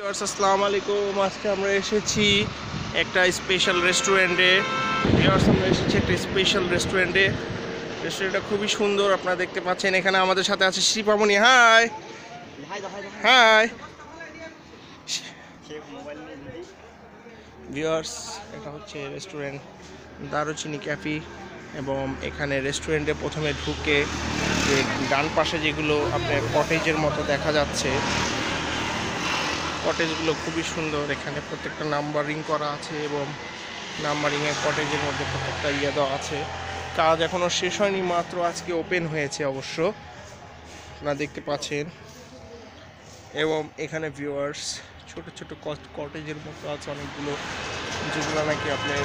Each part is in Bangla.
আসসালামু আলাইকুম। আজকে আমরা এসেছি একটা স্পেশাল রেস্টুরেন্টে। আমরা এসেছি একটা স্পেশাল রেস্টুরেন্টে। রেস্টুরেন্টটা খুবই সুন্দর, আপনারা দেখতে পাচ্ছেন। এখানে আমাদের সাথে আছে শিপামণি। হাই হাই ভিউয়ার্স, এটা হচ্ছে রেস্টুরেন্ট দারুচিনি ক্যাফে। এবং এখানে রেস্টুরেন্টে প্রথমে ঢুকে যে ডান পাশে যেগুলো আপনার কটেজের মতো দেখা যাচ্ছে, কটেজগুলো খুবই সুন্দর। এখানে প্রত্যেকটা নাম্বারিং করা আছে এবং নাম্বারিংয়ের কটেজের মধ্যে প্রত্যেকটা দেওয়া আছে। কাজ এখনও শেষ হয়নি, মাত্র আজকে ওপেন হয়েছে অবশ্য, আপনারা দেখতে পাচ্ছেন। এবং এখানে ভিউয়ার্স ছোট ছোট কটেজের মতো আছে অনেকগুলো, যেগুলো নাকি আপনার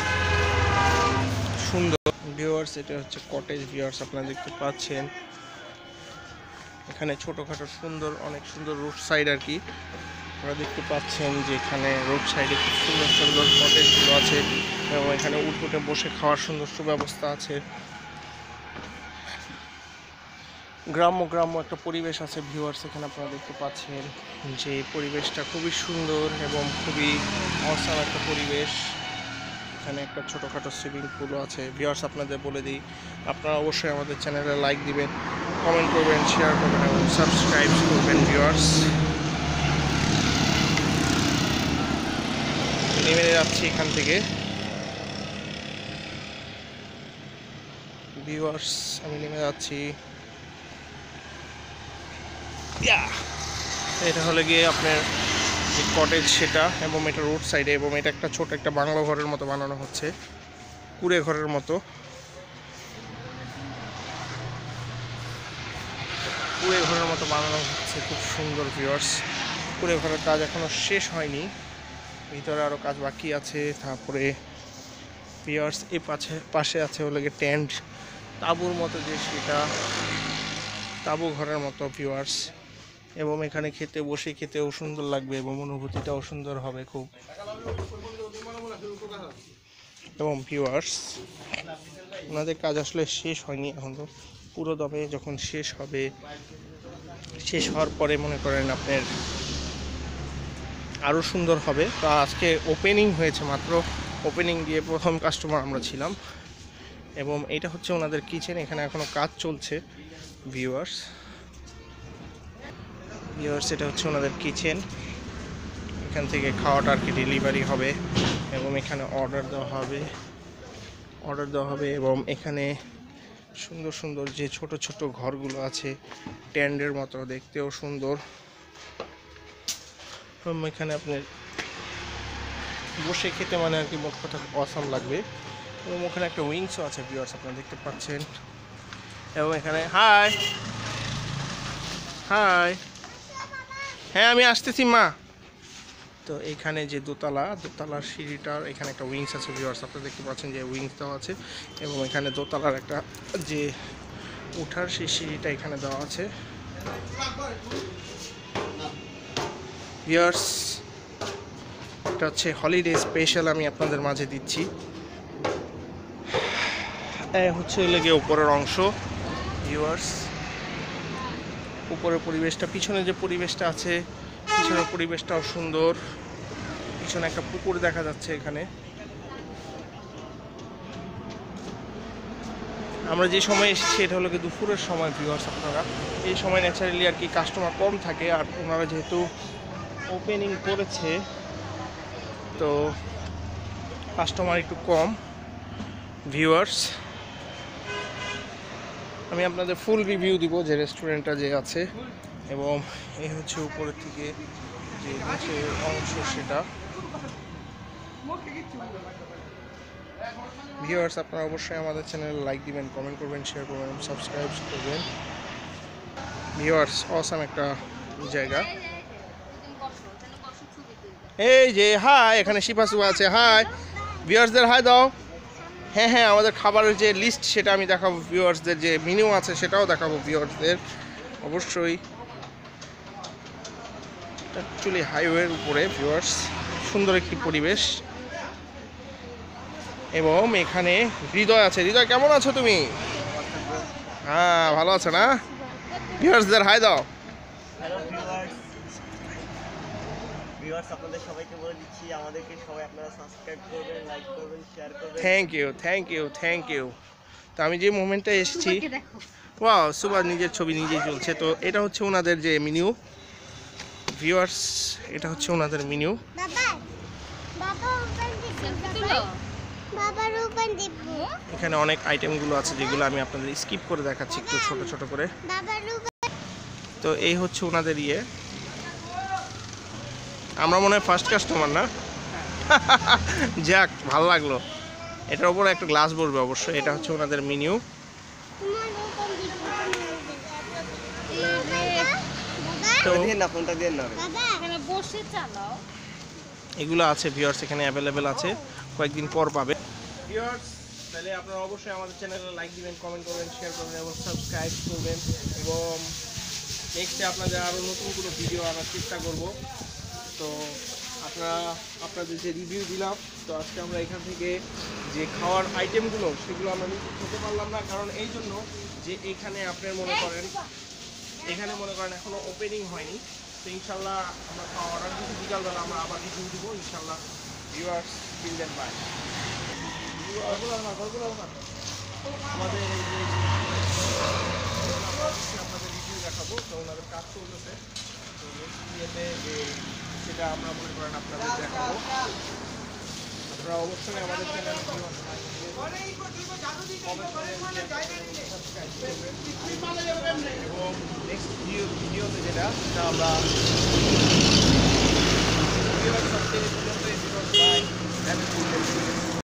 সুন্দর। ভিউয়ার্স, এটা হচ্ছে কটেজ। ভিউয়ার্স, আপনারা দেখতে পাচ্ছেন এখানে ছোটোখাটো সুন্দর, অনেক সুন্দর রোড সাইড আর কি। আপনারা দেখতে পাচ্ছেন যে এখানে রোড সাইডে খুব সুন্দর সুন্দর কটেজগুলো আছে এবং এখানে উঠে বসে খাওয়ার সুন্দর সুব্যবস্থা আছে। গ্রাম্য একটা পরিবেশ আছে ভিউয়ার্স। এখানে আপনারা দেখতে পাচ্ছেন যে পরিবেশটা খুবই সুন্দর এবং খুবই অসাম একটা পরিবেশ। এখানে একটা ছোটোখাটো সুইমিং পুলও আছে। ভিউয়ার্স, আপনাদের বলে দিই, আপনারা অবশ্যই আমাদের চ্যানেলে লাইক দিবেন, কমেন্ট করবেন, শেয়ার করবেন এবং সাবস্ক্রাইব করবেন। ভিউয়ার্স, নেমে যাচ্ছি এখান থেকে। ভিউয়ার্স, আমি নেমে যাচ্ছি। এটা হলে গিয়ে আপনার যে কটেজ সেটা, এবং এটা রোড সাইডে, এবং এটা একটা ছোট একটা বাংলা ঘরের মতো বানানো হচ্ছে, কুড়ে ঘরের মতো। কুড়ে ঘরের মতো বানানো হচ্ছে, খুব সুন্দর। ভিউয়ার্স, কুড়ে ঘরের কাজ এখনো শেষ হয়নি, ভিতরে আরও কাজ বাকি আছে। তারপরে ভিউয়ার্স, এই পাশে আছে হলে গিয়ে টেন্ট, তাঁবুর মতো, যে সেটা তাঁবু ঘরের মতো। ভিউয়ার্স, এবং এখানে বসে খেতেও সুন্দর লাগবে এবং অনুভূতিটাও সুন্দর হবে খুব। এবং ভিউয়ার্স, ওনাদের কাজ আসলে শেষ হয়নি এখনও, পুরো দমে যখন শেষ হবে, শেষ হওয়ার পরে মনে করেন আপনার আরও সুন্দর হবে। তো আজকে ওপেনিং হয়েছে মাত্র, ওপেনিং দিয়ে প্রথম কাস্টমার আমরা ছিলাম। এবং এটা হচ্ছে ওনাদের কিচেন, এখানে এখনও কাজ চলছে। ভিউয়ার্স, এটা হচ্ছে ওনাদের কিচেন। এখান থেকে খাওয়াটা আর কি ডেলিভারি হবে এবং এখানে অর্ডার দেওয়া হবে। এবং এখানে সুন্দর সুন্দর যে ছোট ছোট ঘরগুলো আছে, টেন্টের মতো, দেখতেও সুন্দর। এখানে আপনার বসে খেতে মানে আর কি মোট কথা অসাম লাগবে। এবং ওখানে একটা উইংসও আছে ভিউয়ার্স, আপনারা দেখতে পাচ্ছেন। এবং এখানে হাই, হ্যাঁ আমি আসতেছি মা। তো এখানে যে দোতলার সিঁড়িটার এখানে একটা উইংস আছে ভিউয়ার্স, আপনারা দেখতে পাচ্ছেন যে উইংস দেওয়া আছে। এবং এখানে দোতলার একটা যে উঠার সেই সিঁড়িটা এখানে দেওয়া আছে। ভিউয়ার্স, এটা হচ্ছে হলিডে স্পেশাল, আমি আপনাদের মাঝে দিচ্ছি। হচ্ছে লেগে উপরের অংশ। ভিউয়ার্স, উপরের পরিবেশটা, পিছনে যে পরিবেশটা আছে, পিছনের পরিবেশটাও সুন্দর। পিছনে একটা পুকুর দেখা যাচ্ছে। এখানে আমরা যে সময় এসেছি এটা হলো কি দুপুরের সময়। ভিউয়ার্স, আপনারা এই সময় ন্যাচারালি আর কি কাস্টমার কম থাকে, আর ওনারা যেহেতু ওপেনিং করেছে তো কাস্টমার একটু কম। ভিউয়ার্স, আমি আপনাদের ফুল রিভিউ দিব যে রেস্টুরেন্টটা যে আছে। এবং এই হচ্ছে উপরের থেকে যে নিচের অংশ সেটা। ভিউয়ার্স, আপনারা অবশ্যই আমাদের চ্যানেলে লাইক দিবেন, কমেন্ট করবেন, শেয়ার করবেন, সাবস্ক্রাইব করবেন। ভিউয়ার্স, অসাম একটা জায়গা। এই যে হাই, এখানে শিপাসু আছে। হাই ভিউয়ার্সদের, হাই দাও। হ্যাঁ, আমাদের খাবারের যে লিস্ট সেটা আমি দেখাবো ভিউয়ার্সদের, যে মেনু আছে সেটাও দেখাবো ভিউয়ার্সদের অবশ্যই। অ্যাকচুয়ালি হাইওয়ের উপরে ভিউয়ার্স, সুন্দর একটি পরিবেশ। এবং এখানে হৃদয় আছে। হৃদয়, কেমন আছো তুমি? হ্যাঁ, ভালো আছে না? ভিউয়ার্সদের হাই দাও। ভিউয়ার্স আপনাদের সবাইকে বলে দিচ্ছি আমাদেরকে সবাই আপনারা সাবস্ক্রাইব করবেন, লাইক করবেন, শেয়ার করবেন। Thank you. তো আমি যে মোমেন্টে এসেছি, ওয়াও, সুবাস নিজের ছবি নিজেই চলছে। তো এটা হচ্ছে ওনাদের যে মেনু, ভিউয়ার্স, এটা হচ্ছে ওনাদের মেনু। এখানে অনেক আইটেমগুলো আছে যেগুলো আমি আপনাদের স্কিপ করে দেখাচ্ছি একটু ছোট ছোট করে। তো এই হচ্ছে ওনাদের ইয়ে। আমরা মনে হয় ফার্স্ট কাস্টমার না? যাক, ভালো লাগলো। এটার উপরে একটা গ্লাস বসবে অবশ্যই। এটা হচ্ছে ওনাদের মেনু। তো এগুলো আছে ভিউয়ার্স, এখানে অ্যাভেলেবেল আছে, কয়েকদিন পর পাবে ভিউয়ার্স। তাহলে আপনারা অবশ্যই আমাদের চ্যানেলে লাইক দিবেন, কমেন্ট করবেন, শেয়ার করবেন এবং সাবস্ক্রাইব করবেন। এবং নেক্সটে আপনাদের আরও নতুন কোনো ভিডিও আনার চেষ্টা করব। তো আপনাদের যে রিভিউ দিলাম, তো আজকে আমরা এখান থেকে যে খাওয়ার আইটেমগুলো সেগুলো আমরা নিজে খেতে পারলাম না, কারণ এই জন্য যে এখানে আপনার মনে করেন এখনও ওপেনিং হয়নি। তো ইনশাল্লাহ আমরা খাওয়া অর্ডার দিচ্ছি, বিকালবেলা আমরা আবার রিভিউ দিব ইনশাল্লাহ। ভিউয়ার্স, বিল্ডেন বাই আমাদের এই যে আপনাদের রিভিউ দেখাবো। তো ওনাদের কাজ চলতেছে, তো নেক্সট ইয়েতে সেটা আমরা মনে করেন আপনাদের দেখাবো। আপনারা অবশ্যই আমাদের চ্যানেল এবং নেক্সট ভিডিওতে যেটা আমরা সবচেয়ে